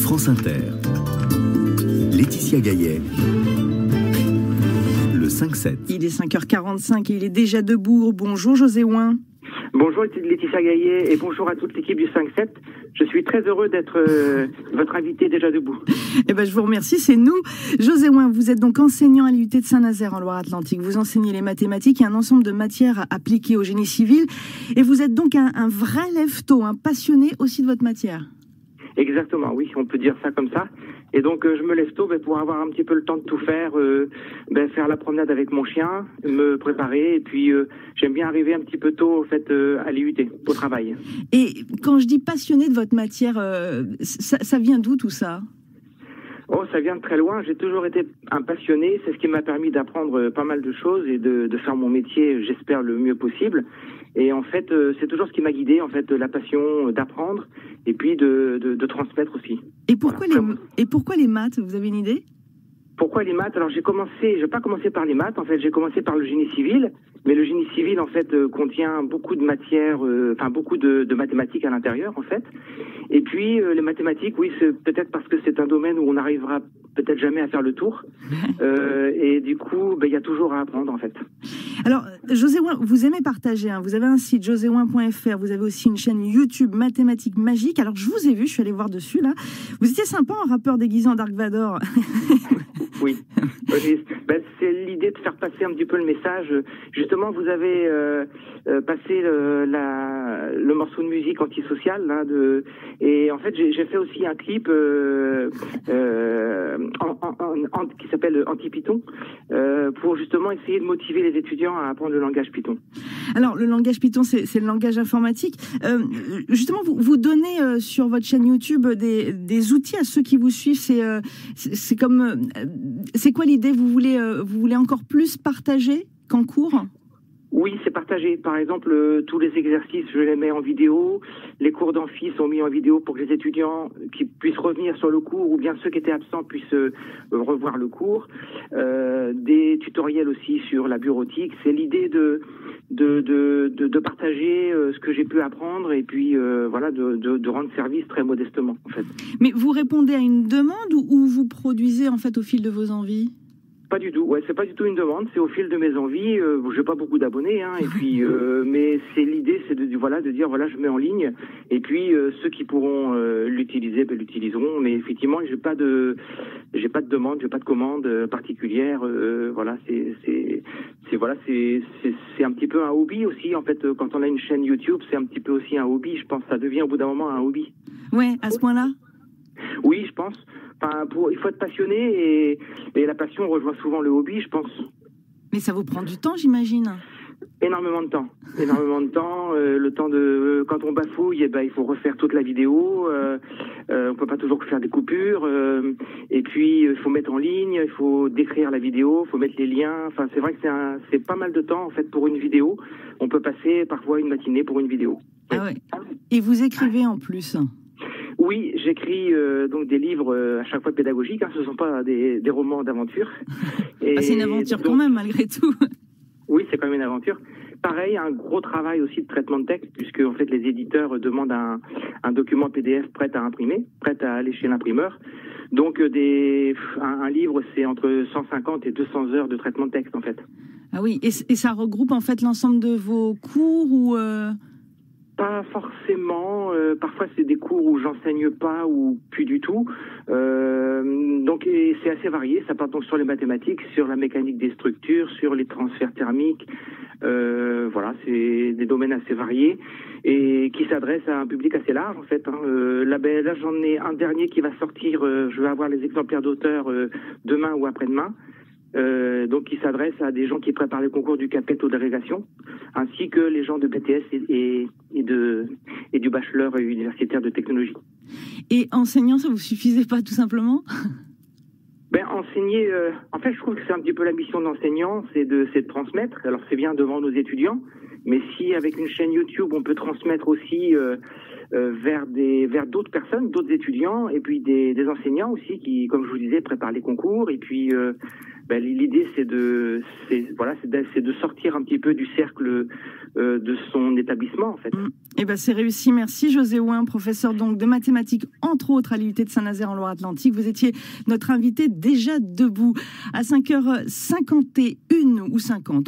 France Inter. Laetitia Gaillet. Le 5-7. Il est 5h45 et il est déjà debout. Bonjour José Ouin. Bonjour Laetitia Gaillet et bonjour à toute l'équipe du 5-7. Je suis très heureux d'être votre invité déjà debout. Eh ben, je vous remercie, c'est nous. José Ouin, vous êtes donc enseignant à l'IUT de Saint-Nazaire en Loire-Atlantique. Vous enseignez les mathématiques et un ensemble de matières appliquées au génie civil. Et vous êtes donc un vrai lève-tôt, un passionné aussi de votre matière. Exactement, oui, on peut dire ça comme ça. Et donc je me lève tôt pour avoir un petit peu le temps de tout faire, faire la promenade avec mon chien, me préparer, et puis j'aime bien arriver un petit peu tôt en fait à l'IUT, au travail. Et quand je dis passionné de votre matière, ça vient d'où tout ça ? Oh, ça vient de très loin. J'ai toujours été un passionné. C'est ce qui m'a permis d'apprendre pas mal de choses et de faire mon métier, j'espère, le mieux possible. Et en fait, c'est toujours ce qui m'a guidé, en fait, la passion d'apprendre et puis de transmettre aussi. Et pourquoi les maths ? Vous avez une idée ? Pourquoi les maths ? Alors, je n'ai pas commencé par les maths. En fait, j'ai commencé par le génie civil. Mais le génie civil, en fait, contient beaucoup de matières, beaucoup de mathématiques à l'intérieur, en fait. Et puis, les mathématiques, oui, c'est peut-être parce que c'est un domaine où on n'arrivera peut-être jamais à faire le tour. Et du coup, il y a toujours à apprendre, en fait. Alors, José Ouin, vous aimez partager, hein. Vous avez un site, joséouin.fr. Vous avez aussi une chaîne YouTube, Mathématiques Magiques. Alors, je vous ai vu, je suis allée voir dessus, là. Vous étiez sympa en rappeur déguisé en Dark Vador. Oui, c'est l'idée de faire passer un petit peu le message. Justement, vous avez passé le morceau de musique antisocial là, et en fait j'ai fait aussi un clip qui s'appelle Anti-Python pour justement essayer de motiver les étudiants à apprendre le langage Python. Alors le langage Python, c'est le langage informatique. Justement, vous donnez sur votre chaîne YouTube des outils à ceux qui vous suivent. C'est comme c'est quoi l'idée ? Vous voulez encore plus partager qu'en cours ? Oui, c'est partagé. Par exemple, tous les exercices, je les mets en vidéo. Les cours d'amphi sont mis en vidéo pour que les étudiants qui puissent revenir sur le cours ou bien ceux qui étaient absents puissent revoir le cours. Des tutoriels aussi sur la bureautique. C'est l'idée de partager ce que j'ai pu apprendre et puis de rendre service très modestement en fait. Mais vous répondez à une demande ou vous produisez en fait au fil de vos envies ? Pas du tout. Ouais, c'est pas du tout une demande. C'est au fil de mes envies. J'ai pas beaucoup d'abonnés, hein. Et puis, mais c'est l'idée, c'est de dire voilà, je mets en ligne. Et puis ceux qui pourront l'utiliser, l'utiliseront. Mais effectivement, j'ai pas de demande, j'ai pas de commande particulière. C'est un petit peu un hobby aussi. En fait, quand on a une chaîne YouTube, c'est un petit peu aussi un hobby. Je pense que ça devient au bout d'un moment un hobby. Ouais, à ce point-là. Oui, je pense. Il faut être passionné et la passion rejoint souvent le hobby, je pense. Mais ça vous prend du temps, j'imagine. Énormément de temps. Le temps de quand on bafouille, il faut refaire toute la vidéo. On peut pas toujours faire des coupures. Et puis il faut mettre en ligne, il faut décrire la vidéo, il faut mettre les liens. Enfin, c'est vrai que c'est pas mal de temps en fait pour une vidéo. On peut passer parfois une matinée pour une vidéo. Ah ouais. Et vous écrivez en plus. Oui, j'écris donc des livres à chaque fois pédagogiques. Hein, ce ne sont pas des romans d'aventure. C'est une aventure donc, quand même, malgré tout. Oui, c'est quand même une aventure. Pareil, un gros travail aussi de traitement de texte, puisque en fait les éditeurs demandent un document PDF prêt à imprimer, prêt à aller chez l'imprimeur. Donc un livre, c'est entre 150 et 200 heures de traitement de texte en fait. Ah oui, et ça regroupe en fait l'ensemble de vos cours ou Pas forcément. Parfois, c'est des cours où j'enseigne pas ou plus du tout. Donc, c'est assez varié. Ça part donc sur les mathématiques, sur la mécanique des structures, sur les transferts thermiques. C'est des domaines assez variés et qui s'adressent à un public assez large, en fait. Hein. Là, j'en ai un dernier qui va sortir. Je vais avoir les exemplaires d'auteurs demain ou après-demain. Donc qui s'adresse à des gens qui préparent les concours du CAPET aux délégations, ainsi que les gens de BTS et du bachelor universitaire de technologie. Et enseignant, ça vous suffisait pas tout simplement ? Enseigner, en fait, je trouve que c'est un petit peu la mission d'enseignant, c'est de transmettre. Alors c'est bien devant nos étudiants, Mais si avec une chaîne YouTube, on peut transmettre aussi vers d'autres personnes, d'autres étudiants, et puis des enseignants aussi qui, comme je vous disais, préparent les concours. Et puis l'idée, c'est de sortir un petit peu du cercle de son établissement, en fait. Eh ben, c'est réussi. Merci José Houin, professeur donc de mathématiques, entre autres à l'UIT de Saint-Nazaire en Loire-Atlantique. Vous étiez notre invité déjà debout à 5h51 ou 50.